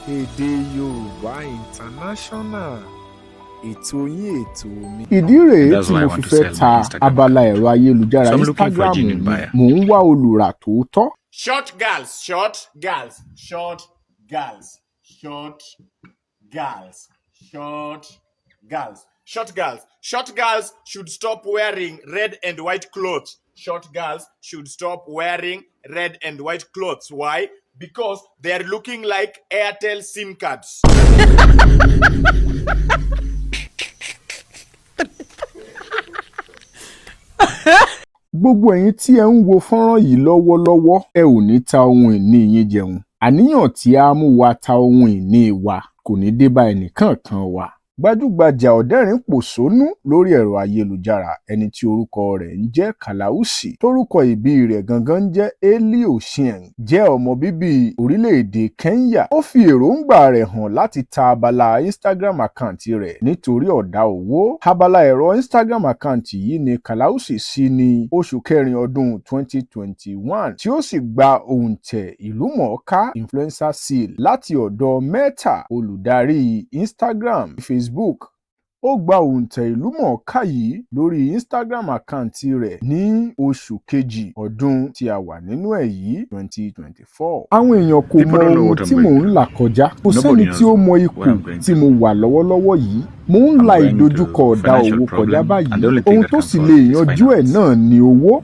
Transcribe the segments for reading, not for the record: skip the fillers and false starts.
Ede Yoruba International, ètò yín ètò mi. Ìdí rèé tí mo fi fẹ́ ta abala ẹ̀rọ ayélujára Instagram mi. Mò ń wá olùrà tòótọ́. Short girls, short girls, short girls, short girls, short girls, short girls. Short girls should stop wearing red and white clothes. Short girls should stop wearing red and white clothes. Why? Because they are looking like Airtel SIM cards. Gbogbo ẹ̀yin tí ẹ ń wo fọ́nrán yìí lọ́wọ́lọ́wọ́, ẹ ò ní ta ohun ìní yín jẹun. Àníyàn tí a mú wa ta ohun ìní wa kò ní dé bá ẹnìkankan wa. Gbajúgbajà ọ̀dẹ́rìn-pòṣónú lórí ẹ̀rọ ayélujára ẹni tí orúkọ rẹ̀ ń jẹ́ Kalausi, tórúkọ ìbí rẹ̀ gangan ń jẹ́ Elly Ochieng, jẹ́ ọmọ bíbí orílẹ̀-èdè Kenya. Ó fi èròǹgbà rẹ̀ hàn láti ta abala Instagram àkáǹtì rẹ̀ nítorí ọ̀dá owó. Abala ẹ̀rọ Instagram àkáǹtì yìí ni Kalausi ṣí ní oṣù kẹrin ọdún 2021 tí ó sì gba òǹtẹ̀ ìlúmọ̀ọ́ká influencer seal láti ọ̀dọ̀ Meta, olùdarí Instagram, Facebook. Ó gba òǹtẹ̀ ìlúmọ̀ọ́ká yìí lórí Instagram àkáǹtì rẹ̀ ní oṣù kejì ọdún tí a wà nínú ẹ̀ yìí 2024. Àwọn èèyàn kò mọ ohun tí mò ń là kọjá. Kò sẹ́ni tí ó mọ ipò tí mo wà lọ́wọ́lọ́wọ́ yìí. Mò ń la ìdojúkọ ọ̀dá owó kọjá báyìí. Ohun tó sì lè yanjú ẹ̀ náà ni owó.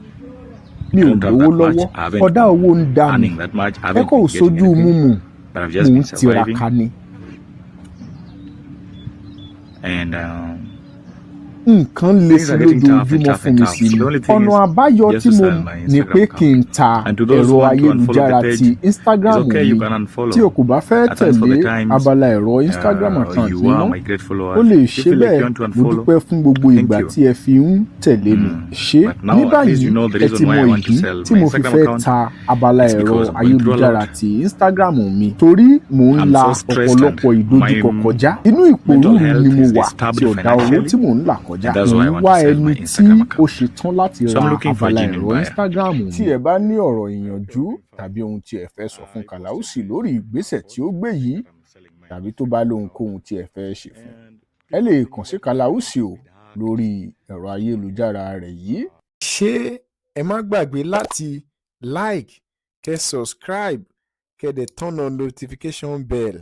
Mi ò lówó lọ́wọ́. Ọ̀dá owó ń dá mi. Ẹ kò sojú múmu. Mò ń tiraka ni. Nǹkan lè sí lójoojúmọ́ fún mi sí ni. Ọ̀nà àbáyọ tí mo ní pé kí n ta ẹ̀rọ ayélujára ti Instagram mi. Tí o kò bá fẹ́ tẹ̀lé abala ẹ̀rọ Instagram account mi mọ́, o lè ṣe bẹ́ẹ̀. Mo dúpẹ́ fún gbogbo ìgbà tí ẹ fi ń tẹ̀lé mi. Ṣé ní báyìí ẹ ti mọ ìdí tí mo fi fẹ́ ta abala ẹ̀rọ ayélujára ti Instagram mi? Torí mò ń la ọ̀pọ̀lọpọ̀ ìdojúkọ kọjá. Inú ìpòrúurú ni mo wà tí ọ̀dá owó tí mò ń là kọjá. Mo ń wá ẹni tí ó ṣetán láti ra abala ẹ̀rọ Instagram mi. Tí ẹ bá ní ọ̀rọ̀ ìyànjú tàbí ohun tí ẹ fẹ́ sọ fún Kalausi lórí ìgbésẹ̀ tí ó gbé yìí, tàbí tó bá lóhunkóhun tí ẹ fẹ́ ṣe fún, ẹ lè kàn sí Kalausi o lórí ẹ̀rọ ayélujára rẹ̀ yìí. Ṣé ẹ má gbàgbé láti like, kẹ́ subscribe, kẹ́ dẹ̀ turn on notification bell